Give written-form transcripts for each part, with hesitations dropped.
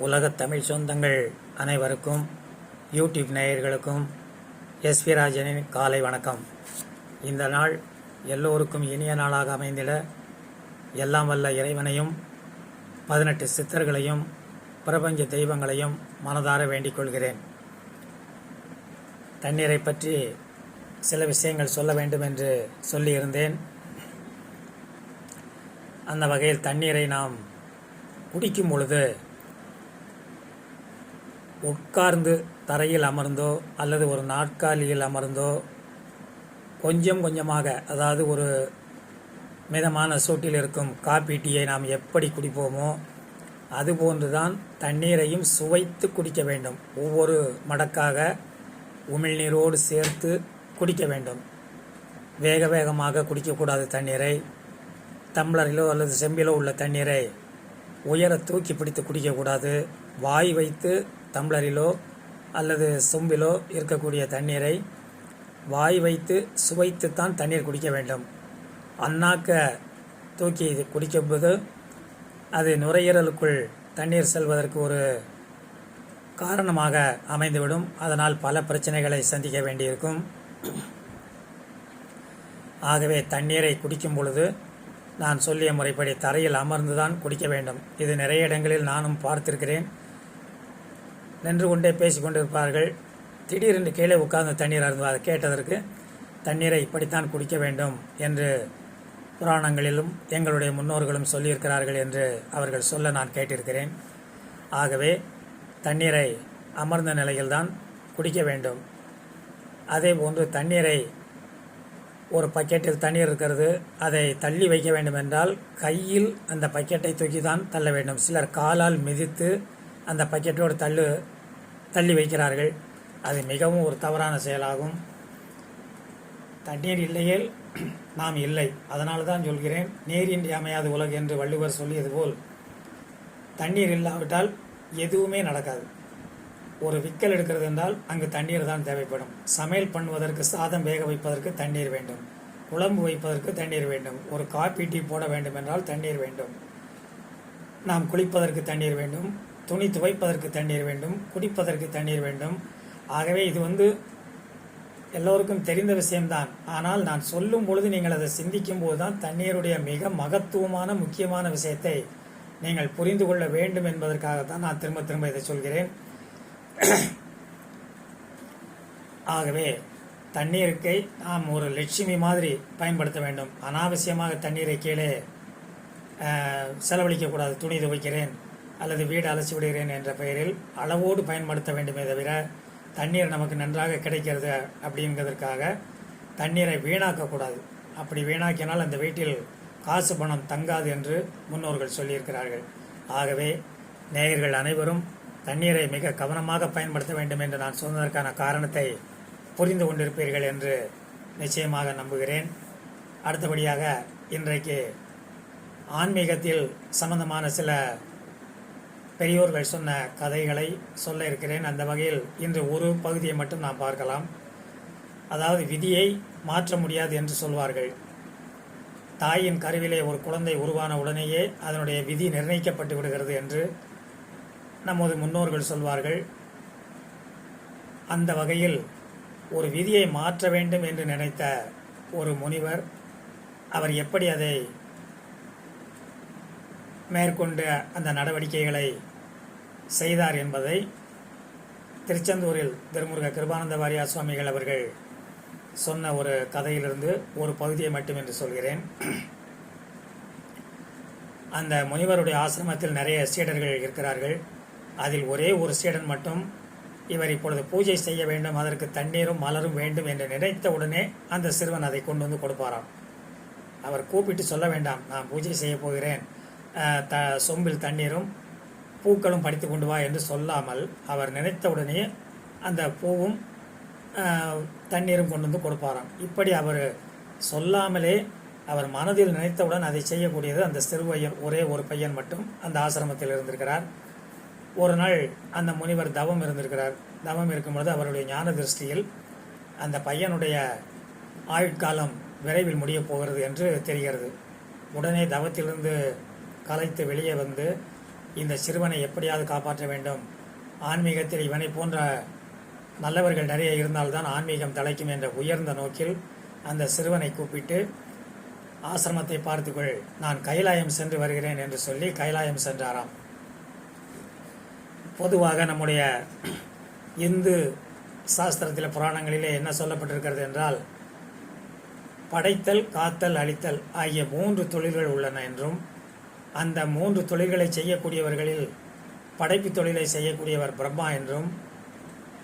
உலகத் தமிழ் சொந்தங்கள் அனைவருக்கும் யூடியூப் நேயர்களுக்கும் எஸ்வி ராஜனின் காலை வணக்கம். இந்த நாள் எல்லோருக்கும் இனிய நாளாக அமைந்திட எல்லாம் வல்ல இறைவனையும் 18 சித்தர்களையும் பிரபஞ்ச தெய்வங்களையும் மனதார வேண்டிக் கொள்கிறேன். தண்ணீரை பற்றி சில விஷயங்கள் சொல்ல வேண்டும் என்று சொல்லியிருந்தேன். அந்த வகையில் தண்ணீரை நாம் குடிக்கும் பொழுது உட்கார்ந்து தரையில் அமர்ந்தோ அல்லது ஒரு நாற்காலியில் அமர்ந்தோ கொஞ்சம் கொஞ்சமாக, அதாவது ஒரு மிதமான சூட்டில் இருக்கும் காபி டீயை நாம் எப்படி குடிப்போமோ அதுபோன்றுதான் தண்ணீரையும் சுவைத்து குடிக்க வேண்டும். ஒவ்வொரு மடக்காக உமிழ்நீரோடு சேர்த்து குடிக்க வேண்டும். வேக வேகமாக குடிக்கக்கூடாது. தண்ணீரை டம்ளரிலோ அல்லது செம்பிலோ உள்ள தண்ணீரை உயர தூக்கி பிடித்து குடிக்கக்கூடாது. வாய் வைத்து டம்ளரிலோ அல்லது சொம்பிலோ இருக்கக்கூடிய தண்ணீரை வாய் வைத்து சுவைத்துத்தான் தண்ணீர் குடிக்க வேண்டும். அண்ணாக்க தூக்கி குடிக்கும்போது அது நுரையீரலுக்குள் தண்ணீர் செல்வதற்கு ஒரு காரணமாக அமைந்துவிடும். அதனால் பல பிரச்சனைகளை சந்திக்க வேண்டியிருக்கும். ஆகவே தண்ணீரை குடிக்கும் பொழுது நான் சொல்லிய முறைப்படி தரையில் அமர்ந்துதான் குடிக்க வேண்டும். இது நிறைய இடங்களில் நானும் பார்த்திருக்கிறேன். நின்று கொண்டே பேசிக்கொண்டிருப்பார்கள். திடீரென்று கீழே உட்கார்ந்து தண்ணீர் அருந்தும். அதை கேட்டதற்கு தண்ணீரை இப்படித்தான் குடிக்க வேண்டும் என்று புராணங்களிலும் எங்களுடைய முன்னோர்களும் சொல்லியிருக்கிறார்கள் என்று அவர்கள் சொல்ல நான் கேட்டிருக்கிறேன். ஆகவே தண்ணீரை அமர்ந்த நிலையில்தான் குடிக்க வேண்டும். அதே போன்று தண்ணீரை ஒரு பக்கெட்டில் தண்ணீர் இருக்கிறது, அதை தள்ளி வைக்க வேண்டும் என்றால் கையில் அந்த பக்கெட்டை தூக்கி தான் தள்ள வேண்டும். சிலர் காலால் மிதித்து அந்த பக்கெட்டோடு தள்ளி வைக்கிறார்கள். அது மிகவும் ஒரு தவறான செயலாகும். தண்ணீர் இல்லையேல் நாம் இல்லை. அதனால தான் சொல்கிறேன், நீரின்றி அமையாது உலகு என்று வள்ளுவர் சொல்லியது போல் தண்ணீர் இல்லாவிட்டால் எதுவுமே நடக்காது. ஒரு விக்கல் எடுக்கிறது என்றால் அங்கு தண்ணீர் தான் தேவைப்படும். சமையல் பண்ணுவதற்கு, சாதம் வேக வைப்பதற்கு தண்ணீர் வேண்டும். குழம்பு வைப்பதற்கு தண்ணீர் வேண்டும். ஒரு காபி டீ போட வேண்டும் என்றால் தண்ணீர் வேண்டும். நாம் குளிப்பதற்கு தண்ணீர் வேண்டும். துணி துவைப்பதற்கு தண்ணீர் வேண்டும். குடிப்பதற்கு தண்ணீர் வேண்டும். ஆகவே இது எல்லோருக்கும் தெரிந்த விஷயம்தான். ஆனால் நான் சொல்லும் பொழுது நீங்கள் அதை சிந்திக்கும் போதுதான் தண்ணீருடைய மிக மகத்துவமான முக்கியமான விஷயத்தை நீங்கள் புரிந்து கொள்ள வேண்டும் என்பதற்காகத்தான் நான் திரும்ப திரும்ப இதை சொல்கிறேன். ஆகவே தண்ணீருக்கு நாம் ஒரு லட்சுமி மாதிரி பயன்படுத்த வேண்டும். அனாவசியமாக தண்ணீரை கீழே செலவழிக்கக்கூடாது. துணி துவைக்கிறேன் அல்லது வீடு அலசி விடுகிறேன் என்ற பெயரில் அளவோடு பயன்படுத்த வேண்டுமே தவிர, தண்ணீர் நமக்கு நன்றாக கிடைக்கிறது அப்படிங்கிறதுக்காக தண்ணீரை வீணாக்கக்கூடாது. அப்படி வீணாக்கினால் அந்த வீட்டில் காசு பணம் தங்காது என்று முன்னோர்கள் சொல்லியிருக்கிறார்கள். ஆகவே நேயர்கள் அனைவரும் தண்ணீரை மிக கவனமாக பயன்படுத்த வேண்டும் என்று நான் சொன்னதற்கான காரணத்தை புரிந்து கொண்டிருப்பீர்கள் என்று நிச்சயமாக நம்புகிறேன். அடுத்தபடியாக இன்றைக்கு ஆன்மீகத்தில் சம்பந்தமான சில பெரியோர்கள் சொன்ன கதைகளை சொல்ல இருக்கிறேன். அந்த வகையில் இன்று ஒரு பகுதியை மட்டும் நாம் பார்க்கலாம். அதாவது விதியை மாற்ற முடியாது என்று சொல்வார்கள். தாயின் கருவிலே ஒரு குழந்தை உருவான உடனேயே அதனுடைய விதி நிர்ணயிக்கப்பட்டு விடுகிறது என்று நமது முன்னோர்கள் சொல்வார்கள். அந்த வகையில் ஒரு விதியை மாற்ற வேண்டும் என்று நினைத்த ஒரு முனிவர், அவர் எப்படி அதை மேற்கொண்டு அந்த நடவடிக்கைகளை செய்தார் என்பதை திருச்செந்தூரில் திருமுருக கிருபானந்த வாரியார் சுவாமிகள் அவர்கள் சொன்ன ஒரு கதையிலிருந்து ஒரு பகுதியை மட்டும் என்று சொல்கிறேன். அந்த முனிவருடைய ஆசிரமத்தில் நிறைய சீடர்கள் இருக்கிறார்கள். அதில் ஒரே ஒரு சீடன் மட்டும் இவர் இப்பொழுது பூஜை செய்ய வேண்டும், அதற்கு தண்ணீரும் மலரும் வேண்டும் என்று நினைத்த உடனே அந்த சிறுவன் அதை கொண்டு வந்து கொடுப்பாராம். அவர் கூப்பிட்டு சொல்ல வேண்டாம், நான் பூஜை செய்ய போகிறேன், சொம்பில் தண்ணீரும் பூக்களும் படித்து கொண்டு வா என்று சொல்லாமல் அவர் நினைத்த உடனே அந்த பூவும் தண்ணீரும் கொண்டு வந்து கொடுப்பாராம். இப்படி அவர் சொல்லாமலே அவர் மனதில் நினைத்தவுடன் அதை செய்யக்கூடியது அந்த சிறுவையன், ஒரே ஒரு பையன் மட்டும் அந்த ஆசிரமத்தில் இருந்திருக்கிறார். ஒரு நாள் அந்த முனிவர் தவம் இருந்திருக்கிறார். தவம் இருக்கும்பொழுது அவருடைய ஞான திருஷ்டியில் அந்த பையனுடைய ஆயுட்காலம் விரைவில் முடியப் போகிறது என்று தெரிகிறது. உடனே தவத்திலிருந்து கலைத்து வெளியே வந்து இந்த சிறுவனை எப்படியாவது காப்பாற்ற வேண்டும், ஆன்மீகத்தில் இவனை போன்ற நல்லவர்கள் நிறைய இருந்தால்தான் ஆன்மீகம் தலைக்கும் என்ற உயர்ந்த நோக்கில் அந்த சிறுவனை கூப்பிட்டு, ஆசிரமத்தை பார்த்துக்கொள், நான் கைலாயம் சென்று வருகிறேன் என்று சொல்லி கைலாயம் சென்றாராம். பொதுவாக நம்முடைய இந்து சாஸ்திரத்தில் புராணங்களிலே என்ன சொல்லப்பட்டிருக்கிறது என்றால், படைத்தல், காத்தல், அழித்தல் ஆகிய 3 தொழில்கள் உள்ளன என்றும், அந்த 3 தொழில்களை செய்யக்கூடியவர்களில் படைப்பு தொழிலை செய்யக்கூடியவர் பிரம்மா என்றும்,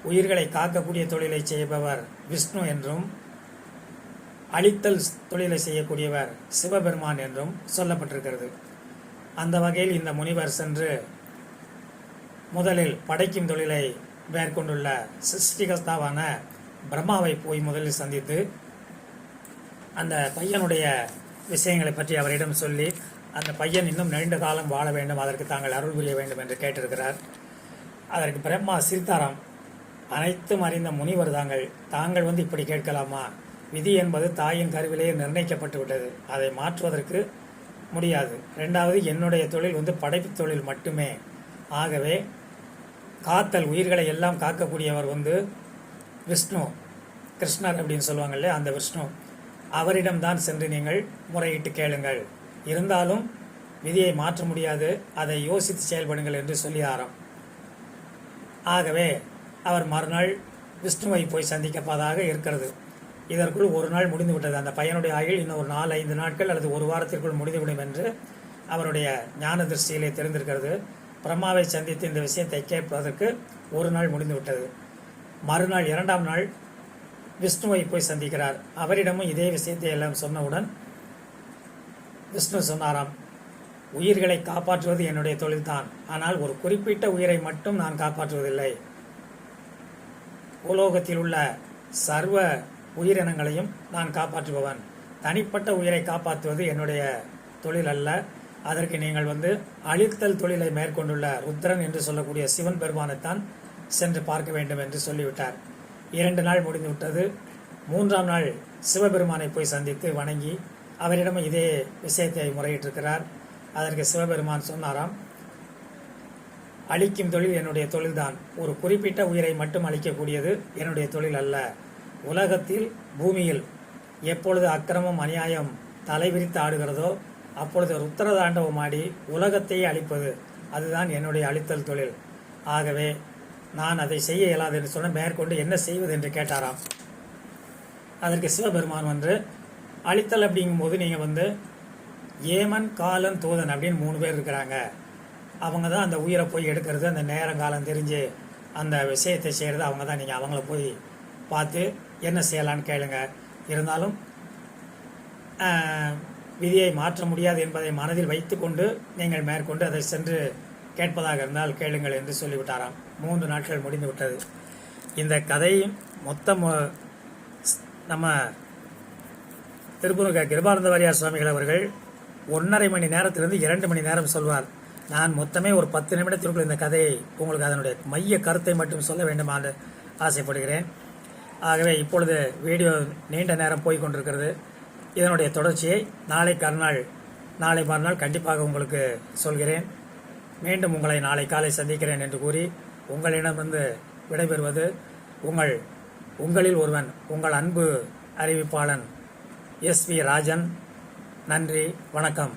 உயிர்களை காக்கக்கூடிய தொழிலை செய்பவர் விஷ்ணு என்றும், அழித்தல் தொழிலை செய்யக்கூடியவர் சிவபெருமான் என்றும் சொல்லப்பட்டிருக்கிறது. அந்த வகையில் இந்த முனிவர் சென்று முதலில் படைக்கும் தொழிலை மேற்கொண்டுள்ள சிருஷ்டிகர்த்தாவான பிரம்மாவை போய் முதலில் சந்தித்து அந்த பையனுடைய விஷயங்களை பற்றி அவரிடம் சொல்லி, அந்த பையன் இன்னும் நீண்ட காலம் வாழ வேண்டும், அதற்கு தாங்கள் அருள் புரிய வேண்டும் என்று கேட்டிருக்கிறார். அதற்கு பிரம்மா சிரித்தாராம். அனைத்தும் அறிந்த முனிவர் தாங்கள் வந்து இப்படி கேட்கலாமா? விதி என்பது தாயின் கருவிலேயே நிர்ணயிக்கப்பட்டு விட்டது, அதை மாற்றுவதற்கு முடியாது. 2வது, என்னுடைய தொழில் வந்து படைப்பு தொழில் மட்டுமே. ஆகவே காத்தல், உயிர்களை எல்லாம் காக்கக்கூடியவர் வந்து விஷ்ணு, கிருஷ்ணர் அப்படின்னு சொல்லுவாங்கல்ல, அந்த விஷ்ணு, அவரிடம்தான் சென்று நீங்கள் முறையிட்டு கேளுங்கள். இருந்தாலும் விதியை மாற்ற முடியாது, அதை யோசித்து செயல்படுங்கள் என்று சொல்லியாராம். ஆகவே அவர் மறுநாள் விஷ்ணுவை போய் சந்திக்கப்பதாக இருக்கிறது. இதற்குள் ஒரு நாள் முடிந்து விட்டது. அந்த பையனுடைய ஆயுள் இன்னும் ஒரு 4-5 நாட்கள் அல்லது ஒரு வாரத்திற்குள் முடிந்துவிடும் என்று அவருடைய ஞான திருஷ்டியிலே தெரிந்திருக்கிறது. பிரம்மாவை சந்தித்து இந்த விஷயத்தை கேட்பதற்கு ஒரு நாள் முடிந்து விட்டது. மறுநாள் 2ஆம் நாள் விஷ்ணுவை போய் சந்திக்கிறார். அவரிடமும் இதே விஷயத்தை எல்லாம் சொன்னவுடன் விஷ்ணு சொன்னாராம், உயிர்களை காப்பாற்றுவது என்னுடைய தொழில்தான், ஆனால் ஒரு குறிப்பிட்ட உயிரை மட்டும் நான் காப்பாற்றுவதில்லை. உலோகத்தில் உள்ள சர்வ உயிரினங்களையும் நான் காப்பாற்றுபவன். தனிப்பட்ட உயிரை காப்பாற்றுவது என்னுடைய தொழில் அல்ல. அதற்கு நீங்கள் வந்து அழித்தல் தொழிலை மேற்கொண்டுள்ள ருத்ரன் என்று சொல்லக்கூடிய சிவன் பெருமானைத்தான் சென்று பார்க்க வேண்டும் என்று சொல்லிவிட்டார். 2 நாள் முடிந்துவிட்டது. 3ஆம் நாள் சிவபெருமானை போய் சந்தித்து வணங்கி அவரிடம் இதே விஷயத்தை முறையிட்டிருக்கிறார். அதற்கு சிவபெருமான் சொன்னாராம், அழிக்கும் தொழில் என்னுடைய தொழில்தான், ஒரு குறிப்பிட்ட உயிரை மட்டும் அழிக்கக்கூடியது என்னுடைய தொழில் அல்ல. உலகத்தில், பூமியில் எப்பொழுது அக்கிரமம் அநியாயம் தலைவிரித்து ஆடுகிறதோ அப்பொழுது ருத்ரதாண்டவம் ஆடி உலகத்தையே அழிப்பது, அதுதான் என்னுடைய அழித்தல் தொழில். ஆகவே நான் அதை செய்ய இயலாது என்று சொன்ன மேற்கொண்டு என்ன செய்வது என்று கேட்டாராம். அதற்கு சிவபெருமான் வந்து, அழித்தல் அப்படிங்கும்போது நீங்கள் வந்து ஏமன், காலன், தூதன் அப்படின்னு 3 பேர் இருக்கிறாங்க. அவங்க தான் அந்த உயிரை போய் எடுக்கிறது, அந்த நேரம் காலம் தெரிஞ்சு அந்த விஷயத்தை செய்கிறது அவங்க தான். நீங்கள் அவங்கள போய் பார்த்து என்ன செய்யலான்னு கேளுங்க. இருந்தாலும் விதியை மாற்ற முடியாது என்பதை மனதில் வைத்து கொண்டு நீங்கள் மேற்கொண்டு அதை சென்று கேட்பதாக இருந்தால் கேளுங்கள் என்று சொல்லிவிட்டாராம். 3 நாட்கள் முடிந்து விட்டது. இந்த கதை மொத்தம் நம்ம திருப்பூர் கிருபானந்த வாரியார் சுவாமிகள் அவர்கள் 1.5 மணி நேரத்திலிருந்து 2 மணி நேரம் சொல்வார். நான் மொத்தமே ஒரு 10 நிமிடத்திற்குள் இந்த கதையை உங்களுக்கு அதனுடைய மைய கருத்தை மட்டும் சொல்ல வேண்டுமாறு ஆசைப்படுகிறேன். ஆகவே இப்பொழுது வீடியோ நீண்ட நேரம் போய்கொண்டிருக்கிறது. இதனுடைய தொடர்ச்சியை நாளை மறுநாள் கண்டிப்பாக உங்களுக்கு சொல்கிறேன். மீண்டும் உங்களை நாளை காலை சந்திக்கிறேன் என்று கூறி உங்களிடமிருந்து விடைபெறுவது உங்களில் ஒருவன், உங்கள் அன்பு அறிவிப்பாளன் எஸ்.வி. ராஜன். நன்றி, வணக்கம்.